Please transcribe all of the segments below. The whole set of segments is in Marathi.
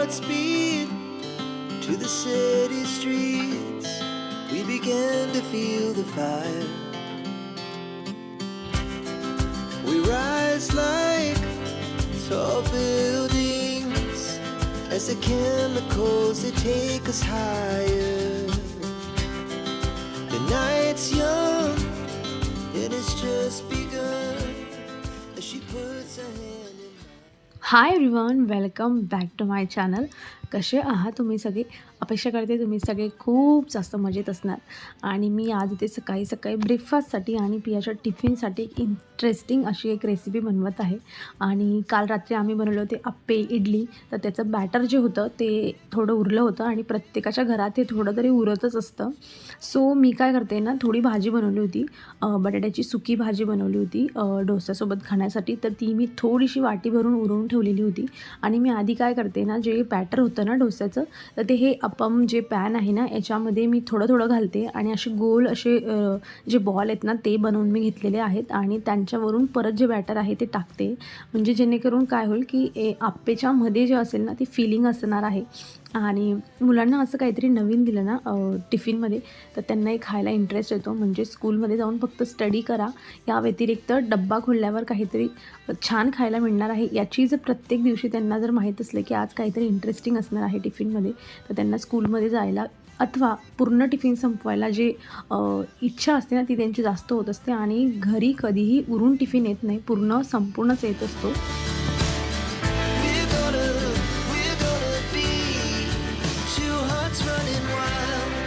Godspeed to the city streets. We began to feel the fire. We rise like tall buildings as the chemicals they take us higher. The night's young and it's just begun as she puts her hand in mine. Hi everyone, welcome back to my channel. कसे आहात तुम्ही सगळे? अपेक्षा करते तुम्ही सगळे खूप जास्त मजेत असणार. आणि मी आज इथे सकाळी सकाळी ब्रेकफास्टसाठी आणि पियाच्या टिफिनसाठी इंटरेस्टिंग अशी एक रेसिपी बनवत आहे. आणि काल रात्री आम्ही बनवले होते आप्पे, इडली. तर त्याचं बॅटर जे होतं ते थोडं उरलं होतं आणि प्रत्येकाच्या घरात हे थोडं तरी उरतच असतं. सो मी काय करते ना, थोडी भाजी बनवली होती, बटाट्याची सुकी भाजी बनवली होती डोस्यासोबत खाण्यासाठी. तर ती मी थोडीशी वाटी भरून उरवून ठेवलेली होती. आणि मी आधी काय करते ना, जे बॅटर होतं ना डोस्याचं, तर ते हे अप्पम जे पॅन आहे ना याच्यामध्ये मी थोडं थोडं घालते आणि असे गोल असे जे बॉल आहेत ना ते बनवून मी घेतलेले आहेत आणि त्यांच्यावरून परत जे बॅटर आहे ते टाकते. म्हणजे जेणेकरून काय होईल की आप्पेच्या मध्ये जे असेल ना ती फिलिंग असणार आहे. आणि मुलांना असं काहीतरी नवीन दिलं ना टिफिनमध्ये तर त्यांनाही खायला इंटरेस्ट येतो. म्हणजे स्कूलमध्ये जाऊन फक्त स्टडी करा, या व्यतिरिक्त डब्बा खोलल्यावर काहीतरी छान खायला मिळणार आहे याची जर प्रत्येक दिवशी त्यांना जर माहीत असलं की आज काहीतरी इंटरेस्टिंग असणार आहे टिफिनमध्ये, तर त्यांना स्कूलमध्ये जायला अथवा पूर्ण टिफिन संपवायला जे इच्छा असते ना ती त्यांची जास्त होत असते. आणि घरी कधीही उरून टिफिन येत नाही, पूर्ण संपूर्णच येत असतो. We're gonna be two hearts running wild.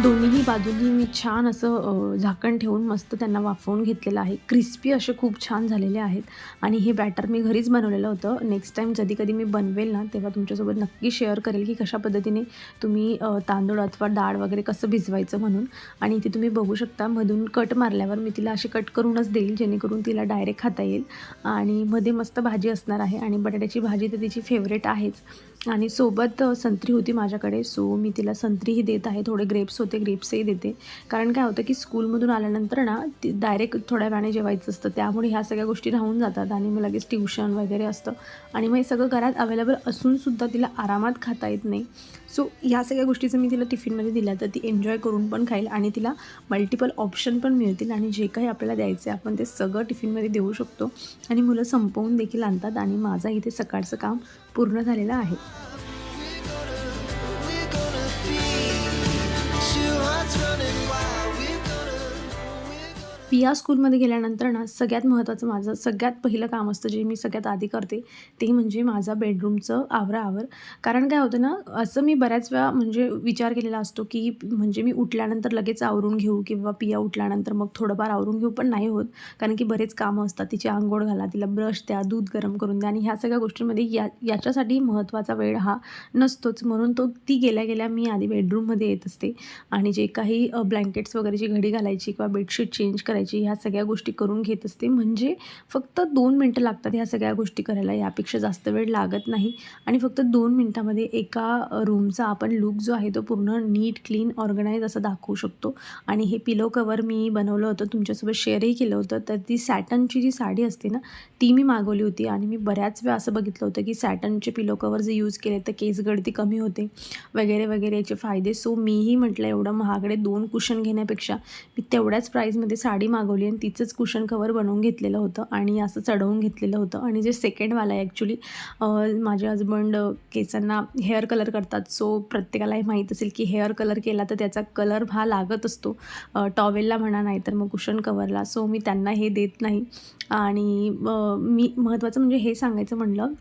दोन्हीही बाजूंनी मी छान असं झाकण ठेवून मस्त त्यांना वाफवून घेतलेलं आहे. क्रिस्पी असे खूप छान झालेले आहेत. आणि हे बॅटर मी घरीच बनवलेलं होतं. नेक्स्ट टाईम कधी मी बनवेल ना तेव्हा तुमच्यासोबत नक्की शेअर करेल की कशा पद्धतीने तुम्ही तांदूळ अथवा डाळ वगैरे कसं भिजवायचं म्हणून. आणि इथे तुम्ही बघू शकता मधून कट मारल्यावर मी तिला अशी कट करूनच देईल जेणेकरून तिला डायरेक्ट खाता येईल. आणि मध्ये मस्त भाजी असणार आहे आणि बटाट्याची भाजी तर तिची फेवरेट आहेच. आणि सोबत संत्री होती माझ्याकडे, सो मी तिला संत्रीही देत आहे. थोडे ग्रेप्स होते, ग्रेप्सही देते. कारण काय होतं की स्कूलमधून आल्यानंतर ना ती डायरेक्ट थोड्या वेळाने जेवायचं असतं, त्यामुळे ह्या सगळ्या गोष्टी राहून जातात आणि मग लगेच ट्युशन वगैरे असतं आणि मग हे सगळं घरात अवेलेबल असूनसुद्धा तिला आरामात खाता येत नाही. सो ह्या सगळ्या गोष्टीचं मी तिला टिफिनमध्ये दिल्या तर ती एन्जॉय करून पण खाईल आणि तिला मल्टिपल ऑप्शन पण मिळतील आणि जे काही आपल्याला द्यायचं आहे आपण ते सगळं टिफिनमध्ये देऊ शकतो. आणि मुलं संपवून देखील आणतात आणि माझा इथे सकाळचं काम पूर्ण झालेलं आहे. We're gonna be two hearts running wild. पिया स्कूलमध्ये गेल्यानंतर ना सगळ्यात महत्त्वाचं माझं सगळ्यात पहिलं काम असतं जे मी सगळ्यात आधी करते ते म्हणजे माझा बेडरूमचं आवराआवर. कारण काय होतं ना, असं मी बऱ्याच वेळा म्हणजे विचार केलेला असतो की म्हणजे मी उठल्यानंतर लगेच आवरून घेऊ किंवा पिया उठल्यानंतर मग थोडंफार आवरून घेऊ, पण नाही होत. कारण की बरेच कामं असतात. तिची अंघोळ घाला, तिला ब्रश द्या, दूध गरम करून द्या आणि ह्या सगळ्या गोष्टींमध्ये याच्यासाठी महत्त्वाचा वेळ हा नसतोच. म्हणून ती गेल्या गेल्या मी आधी बेडरूममध्ये येत असते आणि जे काही ब्लँकेट्स वगैरेची घडी घालायची किंवा बेडशीट चेंज करायची ह्या सगळ्या गोष्टी करून घेत असते. म्हणजे फक्त 2 मिनटं लागतात ह्या सगळ्या गोष्टी करायला, यापेक्षा जास्त वेळ लागत नाही. आणि फक्त 2 मिनटामध्ये एका रूमचा आपण लुक जो आहे तो पूर्ण नीट, क्लीन, ऑर्गनाईज असं दाखवू शकतो. आणि हे पिलो कवर मी बनवलं होतं, तुमच्यासोबत शेअरही केलं होतं. तर ती सॅटनची जी साडी असते ना ती मी मागवली होती आणि मी बऱ्याच वेळा असं बघितलं होतं की सॅटनचे पिलो कवर जे यूज केले तर केस गळती कमी होते वगैरे वगैरे याचे फायदे. सो मीही म्हटलं एवढं महागडे 2 कुशन घेण्यापेक्षा मी तेवढ्याच प्राईजमध्ये साडी मागवली आणि तिचंच कुशन कवर बनवून घेतलेलं होतं आणि असं चढवून घेतलेलं होतं. आणि जे सेकंडवाला आहे ॲक्च्युली माझे हजबंड केसांना हेअर कलर करतात. सो प्रत्येकाला हे माहीत असेल की हेअर कलर केला तर त्याचा कलर हा लागत असतो टॉवेलला म्हणा, नाही तर मग कुशन कवरला. सो मी त्यांना हे देत नाही. आणि मी महत्त्वाचं म्हणजे हे सांगायचं म्हणलं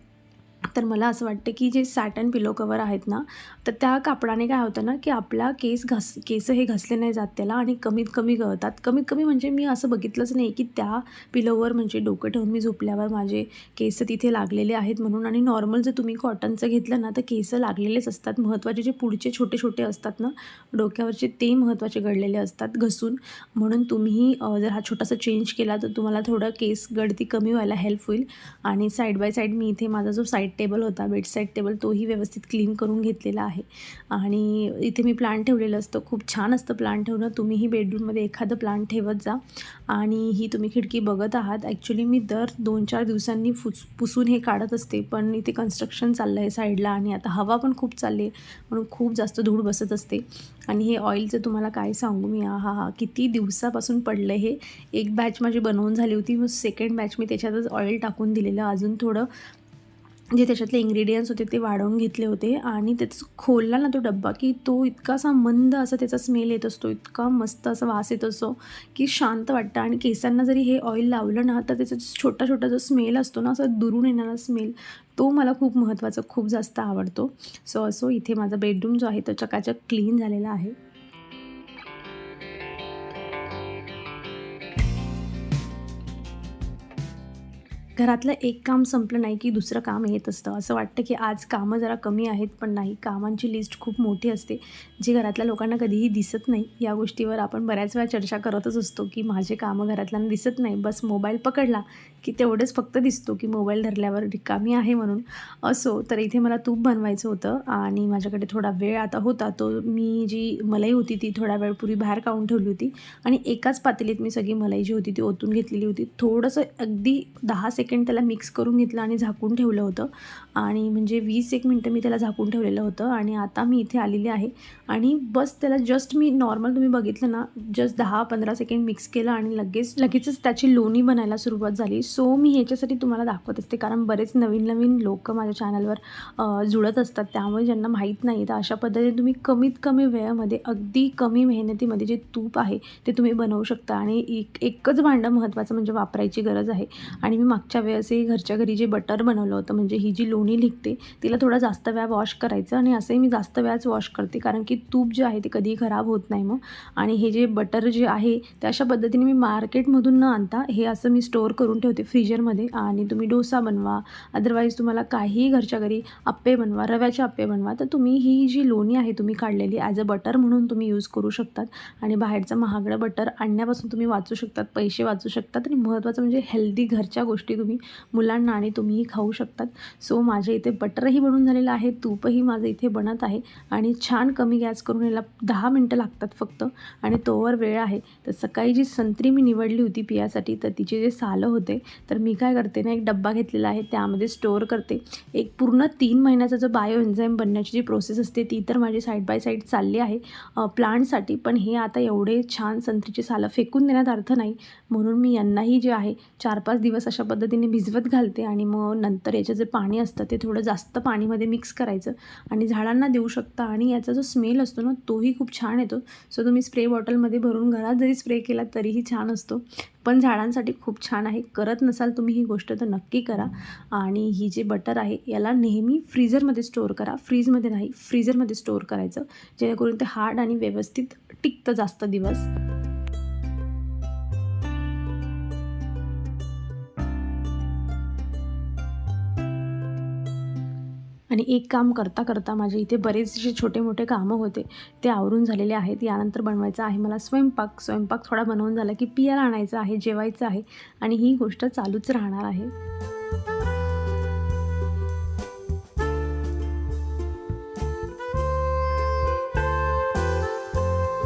तर मला असं वाटतं की जे सॅटन पिलो कवर आहेत ना तर त्या कापडाने काय होतं ना की आपला केस हे घसले नाही जात त्याला आणि कमीत कमी गळतात. कमीत कमी म्हणजे मी असं बघितलंच नाही की त्या पिलोवर म्हणजे डोकं ठेवून मी झोपल्यावर माझे केस तिथे लागलेले आहेत म्हणून. आणि नॉर्मल जर तुम्ही कॉटनचं घेतलं ना तर केस लागलेलेच असतात. महत्त्वाचे जे पुढचे छोटे छोटे असतात ना डोक्यावरचे ते महत्त्वाचे गळलेले असतात घसून. म्हणून तुम्ही जर हा छोटासा चेंज केला तर तुम्हाला थोडं केस गळती कमी व्हायला हेल्प होईल. आणि साईड बाय साईड मी इथे माझा जो साईड टेबल होता, बेडसाईड टेबल, तोही व्यवस्थित क्लीन करून घेतलेला आहे. आणि इथे मी प्लांट ठेवलेलं असतं. खूप छान असतं प्लांट ठेवणं. तुम्हीही बेडरूममध्ये एखादं प्लांट ठेवत जा. आणि ही तुम्ही खिडकी बघत आहात. ॲक्च्युली मी दर 2-4 दिवसांनी पुसून हे काढत असते, पण इथे कन्स्ट्रक्शन चाललं आहे साईडला आणि आता हवा पण खूप चालली आहे, म्हणून खूप जास्त धूळ बसत असते. आणि हे ऑइलचं तुम्हाला काय सांगू मी, आहाहा! किती दिवसापासून पडलं हे. एक बॅच माझी बनवून झाली होती, मग सेकंड बॅच मी त्याच्यातच ऑइल टाकून दिलेलं. अजून थोडं जे त्याच्यातले इन्ग्रेडियंट्स होते ते वाढवून घेतले होते आणि त्याचं खोलला ना तो डब्बा, की तो इतका असा मंद असा त्याचा स्मेल येत असतो, इतका मस्त असा वास येत असतो की शांत वाटतं. आणि केसांना जरी हे ऑइल लावलं ना तर त्याचा छोटा छोटा जो स्मेल असतो ना, असा दुरून येणारा स्मेल, तो मला खूप महत्त्वाचा, खूप जास्त आवडतो. सो असो, इथे माझा बेडरूम जो आहे तो चकाचक क्लीन झालेला आहे. घरातलं एक काम संपलं नाही की दुसरं काम येत असतं. असं वाटतं की आज कामं जरा कमी आहेत, पण नाही, कामांची लिस्ट खूप मोठी असते, जी घरातल्या लोकांना कधीही दिसत नाही. या गोष्टीवर आपण बऱ्याच वेळा चर्चा करतच असतो की माझे कामं घरातल्यांना दिसत नाही. बस मोबाईल पकडला की तेवढंच फक्त दिसतो की मोबाईल धरल्यावर रिकामी आहे म्हणून. असो, तर इथे मला तूप बनवायचं होतं आणि माझ्याकडे थोडा वेळ आता होता. तो मी जी मलाई होती ती थोड्या वेळपूर्वी बाहेर काढून ठेवली होती आणि एकाच पातेलीत मी सगळी मलाई जी होती ती ओतून घेतलेली होती. थोडंसं अगदी 10 सेकंड त्याला मिक्स करून घेतलं आणि झाकून ठेवलं होतं. आणि म्हणजे 20-1 मिनटं मी त्याला झाकून ठेवलेलं होतं. आणि आता मी इथे आलेली आहे आणि बस त्याला जस्ट मी नॉर्मल, तुम्ही बघितलं ना, जस्ट 10-15 सेकंड मिक्स केलं आणि लगेचच त्याची लोणी बनायला सुरुवात झाली. सो मी ह्याच्यासाठी तुम्हाला दाखवत असते, कारण बरेच नवीन लोकं माझ्या चॅनलवर जुळत असतात, त्यामुळे ज्यांना माहीत नाही, तर अशा पद्धतीने तुम्ही कमीत कमी वेळेमध्ये अगदी कमी मेहनतीमध्ये जे तूप आहे ते तुम्ही बनवू शकता. आणि एकच भांडं महत्त्वाचं म्हणजे वापरायची गरज आहे. आणि मी मागच्या वेळेसही घरच्या घरी जे बटर बनवलं होतं, म्हणजे ही जी लोणी निघते तिला थोडा जास्त वेळा वॉश करायचं आणि असंही मी जास्त वेळाच वॉश करते, कारण की तूप जे आहे ते कधीही खराब होत नाही मग. आणि हे जे बटर जे आहे ते अशा पद्धतीने मी मार्केटमधून न आणता हे असं मी स्टोअर करून ठेवते फ्रीजरमध्ये. आणि तुम्ही डोसा बनवा, अदरवाईज तुम्हाला काहीही घरच्या घरी अप्पे बनवा, रव्याचे अप्पे बनवा, तर तुम्ही ही जी लोणी आहे तुम्ही काढलेली ॲज अ बटर म्हणून तुम्ही यूज करू शकतात. आणि बाहेरचं महागडं बटर आणण्यापासून तुम्ही वाचू शकतात, पैसे वाचू शकतात. आणि महत्त्वाचं म्हणजे हेल्दी घरच्या गोष्टी तुम्ही मुलांना आणि तुम्हीही खाऊ शकतात. सो माझ्या इथे बटरही बनून झालेलं आहे, तूपही माझं इथे बनत आहे आणि छान कमी गॅस करून याला 10 मिनटं लागतात फक्त. आणि तोवर वेळ आहे. तर सकाळी जी संत्री मी निवडली होती पियासाठी, तर तिचे जे सालं होते, तर मी काय करते ना, एक डब्बा घेतलेला आहे, त्यामध्ये स्टोअर करते. एक पूर्ण 3 महिन्याचा जो बायो एन्झाईम बनण्याची जी प्रोसेस असते ती तर माझी साईड बाय साईड चालली आहे प्लांटसाठी. पण हे आता एवढे छान संत्रीचे सालं फेकून देण्यात अर्थ नाही, म्हणून मी यांनाही जे आहे 4-5 दिवस अशा पद्धतीने भिजवत घालते. आणि मग नंतर याचं जे पाणी असतं ते थोडं जास्त पाणीमध्ये मिक्स करायचं आणि झाडांना देऊ शकता. आणि याचा जो स्मेल असतो ना, तोही खूप छान येतो. सो तुम्ही स्प्रे बॉटलमध्ये भरून घरात जरी स्प्रे केला तरीही छान असतो, पण झाडांसाठी खूप छान आहे. करत नसाल तुम्ही ही गोष्ट तर नक्की करा. आणि ही जे बटर आहे याला नेहमी फ्रीझरमध्ये स्टोअर करा, फ्रीजमध्ये नाही, फ्रीझरमध्ये स्टोअर करायचं, जेणेकरून ते हार्ड आणि व्यवस्थित टिकतं जास्त दिवस. आणि एक काम करता करता माझे इथे बरेचसे छोटे मोठे कामं होते, ते आवरून झालेले आहेत. यानंतर बनवायचा आहे मला स्वयंपाक थोडा बनवून झाला की पियाला आणायचं आहे, जेवायचं आहे आणि ही गोष्ट चालूच राहणार आहे.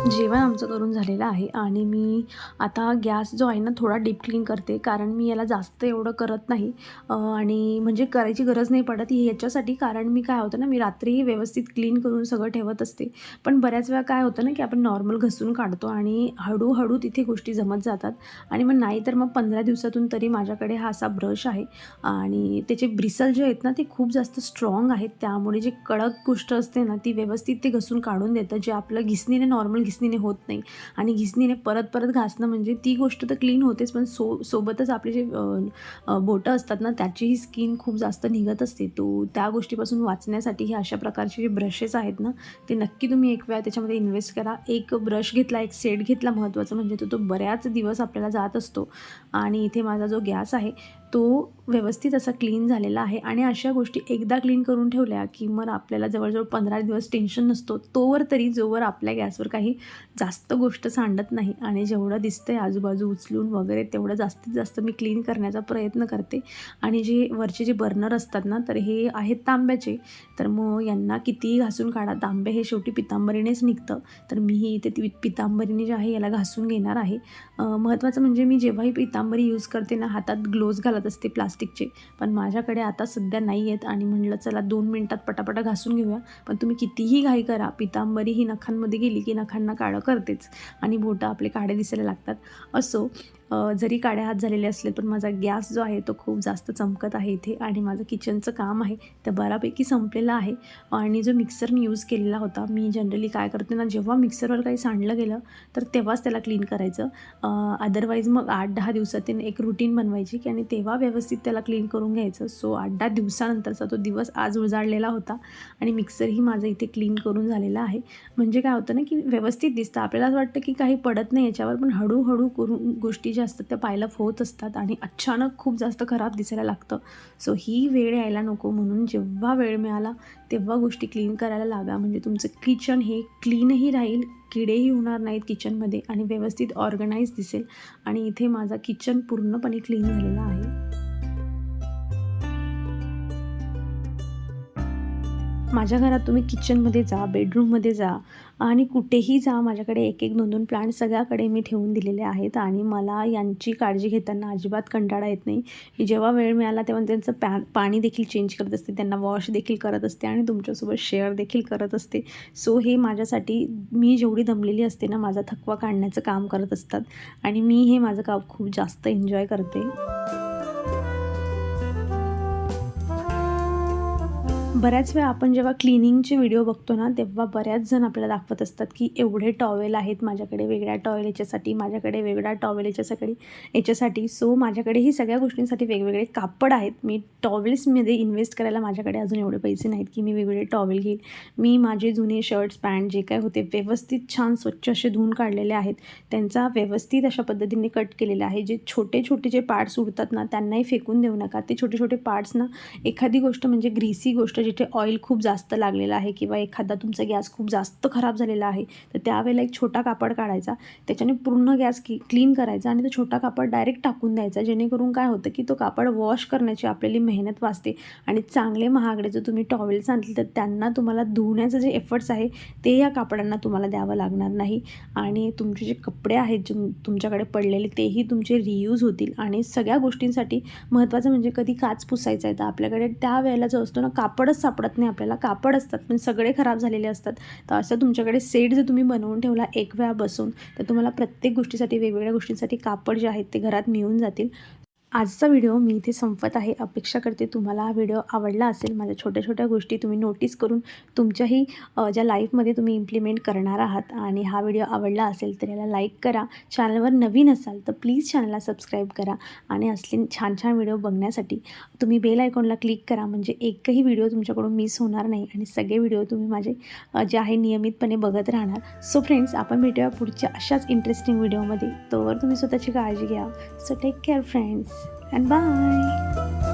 जेवण आमचं करून झालेलं आहे आणि मी आता गॅस जो आहे ना थोडा डीप क्लीन करते, कारण मी याला जास्त एवढं करत नाही. आणि म्हणजे करायची गरज नाही पडत याच्यासाठी, कारण मी काय होतं ना, मी रात्रीही व्यवस्थित क्लीन करून सगळं ठेवत असते. पण बऱ्याच वेळा काय होतं ना, की आपण नॉर्मल घसून काढतो आणि हळूहळू तिथे गोष्टी जमत जातात. आणि मग नाही तर मग 15 दिवसातून तरी माझ्याकडे हा असा ब्रश आहे आणि त्याचे ब्रिसल जे आहेत ना ते खूप जास्त स्ट्रॉंग आहेत, त्यामुळे जी कडक गोष्ट असते ना ती व्यवस्थित ते घसून काढून देतं, जे आपलं घिसणीने, नॉर्मल घिसणीने होत नाही. आणि घिसणीने परत परत घासणं म्हणजे ती गोष्ट तर क्लीन होतेच, पण सोबतच आपले जे बोटं असतात ना त्याचीही स्किन खूप जास्त निघत असते. त्या गोष्टीपासून वाचण्यासाठी हे अशा प्रकारचे जे ब्रशेस आहेत ना ते नक्की तुम्ही एक वेळा त्याच्यामध्ये इन्व्हेस्ट करा. एक ब्रश घेतला, एक सेट घेतला, महत्त्वाचं म्हणजे तो बऱ्याच दिवस आपल्याला जात असतो. आणि इथे माझा जो गॅस आहे तो व्यवस्थित असा क्लीन झालेला आहे. आणि अशा गोष्टी एकदा क्लीन करून ठेवल्या की मग आपल्याला जवळजवळ 15 दिवस टेन्शन नसतो, तोवर तरी जोवर आपल्या गॅसवर काही जास्त गोष्ट सांडत नाही. आणि जेवढं दिसतंय आजूबाजू उचलून वगैरे तेवढं जास्तीत जास्त मी क्लीन करण्याचा प्रयत्न करते. आणि जे वरचे जे बर्नर असतात ना, तर हे आहेत तांब्याचे, तर मग यांना कितीही घासून काढा, तांबे हे शेवटी पितांबरीनेच निघतं. तर मीही इथे ती पितांबरीने जे आहे याला घासून घेणार आहे. महत्त्वाचं म्हणजे मी जेव्हाही पितांबरी यूज करते ना, हातात ग्लोव्ज घालत असते प्लास्टिकचे, पण माझ्याकडे आता सध्या नाही आहेत आणि म्हटलं चला 2 मिनिटात पटापटा घासून घेऊया. पण तुम्ही कितीही घाई करा, पितांबरी ही नखांमध्ये गेली की नखांना काळं करतेच आणि बोटं आपले काळे दिसायला लागतात. असो, जरी काळे हात झालेले असले पण माझा गॅस जो आहे तो खूप जास्त चमकत आहे इथे. आणि माझं किचनचं काम आहे ते बऱ्यापैकी संपलेलं आहे. आणि जो मिक्सर मी यूज केलेला होता, मी जनरली काय करते ना, जेव्हा मिक्सरवर काही सांडलं गेलं तर तेव्हाच त्याला क्लीन करायचं. अदरवाईज मग 8-10 दिवसातून एक रुटीन बनवायची की आणि तेव्हा व्यवस्थित त्याला क्लीन करून घ्यायचं. सो 8-10 दिवसानंतरचा तो दिवस आज उजाडलेला होता आणि मिक्सरही माझं इथे क्लीन करून झालेला आहे. म्हणजे काय होतं ना, की व्यवस्थित दिसतं. आपल्याला असं वाटतं की काही पडत नाही याच्यावर, पण हळूहळू करून गोष्टी ज्या असतात त्या पायला होत असतात आणि अचानक खूप जास्त खराब दिसायला लागतं. सो ही वेळ यायला नको, म्हणून जेव्हा वेळ मिळाला तेव्हा गोष्टी क्लीन करायला लागा. म्हणजे तुमचं किचन हे क्लीनही राहील, किडेही होणार नाहीत किचनमध्ये आणि व्यवस्थित ऑर्गनाइज दिसेल. आणि इथे माझा किचन पूर्णपणे क्लीन झालेला आहे. माझ्या घरात तुम्ही किचनमध्ये जा, बेडरूममध्ये जा आणि कुठेही जा, माझ्याकडे 1-1, 2-2 प्लांट सगळ्याकडे मी ठेवून दिलेले आहेत आणि मला यांची काळजी घेताना अजिबात कंटाळा येत नाही. मी जेव्हा वेळ मिळाला तेव्हा त्यांचं पाणी देखील चेंज करत असते, त्यांना वॉश देखील करत असते आणि तुमच्यासोबत शेअर देखील करत असते. सो हे माझ्यासाठी, मी जेवढी दमलेली असते ना, माझा थकवा काढण्याचं काम करत असतात आणि मी हे माझं काम खूप जास्त एन्जॉय करते. बऱ्याच वेळा आपण जेव्हा क्लिनिंगचे व्हिडिओ बघतो ना, तेव्हा बऱ्याच जण आपल्याला दाखवत असतात की एवढे टॉवेल आहेत माझ्याकडे, वेगळ्या टॉवेल याच्यासाठी, माझ्याकडे वेगळा टॉवेल याच्यासाठी. सो माझ्याकडेही सगळ्या गोष्टींसाठी वेगवेगळे कापड आहेत. मी टॉवेल्समध्ये इन्व्हेस्ट करायला माझ्याकडे अजून एवढे पैसे नाहीत की मी वेगवेगळे टॉवेल घेईल. मी माझे जुने शर्ट्स, पॅन्ट जे काय होते व्यवस्थित छान स्वच्छ असे धुवून काढलेले आहेत. त्यांचा व्यवस्थित अशा पद्धतीने कट केलेला आहे. जे छोटे छोटे जे पार्ट्स उरतात ना, त्यांनाही फेकून देऊ नका. ते छोटे छोटे पार्ट्स ना, एखादी गोष्ट म्हणजे ग्रीसी गोष्ट, जिथे ऑइल खूप जास्त लागलेलं आहे किंवा एखादा तुमचा गॅस खूप जास्त खराब झालेला आहे, तर त्यावेळेला एक छोटा कापड काढायचा, त्याच्याने पूर्ण गॅस क्लीन करायचा आणि तो छोटा कापड डायरेक्ट टाकून द्यायचा. जेणेकरून काय होतं की तो कापड वॉश करण्याची आपल्याला मेहनत वाचते आणि चांगले महागडे जर तुम्ही टॉवेल्स आणले तर त्यांना तुम्हाला धुण्याचं जे एफर्ट्स आहे ते या कापडांना तुम्हाला द्यावं लागणार नाही. आणि तुमचे जे कपडे आहेत जे तुमच्याकडे पडलेले, तेही तुमचे रियूज होतील. आणि सगळ्या गोष्टींसाठी महत्त्वाचं म्हणजे कधी काच पुसायचा आहे तर आपल्याकडे त्यावेळेला जो असतो ना, कापडच सापडत नाही आपल्याला. कापड असतात पण सगळे खराब झालेले असतात. तर असं तुमच्याकडे सेट जर तुम्ही बनवून ठेवला एक वेळा बसून, तर तुम्हाला प्रत्येक गोष्टीसाठी, वेगवेगळ्या गोष्टींसाठी कापड जे आहेत ते घरात मिळून जातील. आजचा व्हिडिओ मी इथे संपत आहे. अपेक्षा करते तुम्हाला हा व्हिडिओ आवडला असेल. माझ्या छोट्या छोट्या गोष्टी तुम्ही नोटीस करून तुमच्याही ज्या लाईफमध्ये तुम्ही इम्प्लिमेंट करणार आहात. आणि हा व्हिडिओ आवडला असेल तर याला लाईक करा. चॅनलवर नवीन असाल तर प्लीज चॅनलला सबस्क्राईब करा. आणि असले छान छान व्हिडिओ बघण्यासाठी तुम्ही बेल आयकॉनला क्लिक करा, म्हणजे एकही व्हिडिओ तुमच्याकडून मिस होणार नाही आणि सगळे व्हिडिओ तुम्ही माझे जे आहे नियमितपणे बघत राहणार. सो फ्रेंड्स, आपण भेटूया पुढच्या अशाच इंटरेस्टिंग व्हिडिओमध्ये. तोवर तुम्ही स्वतःची काळजी घ्या. So take care friends and bye.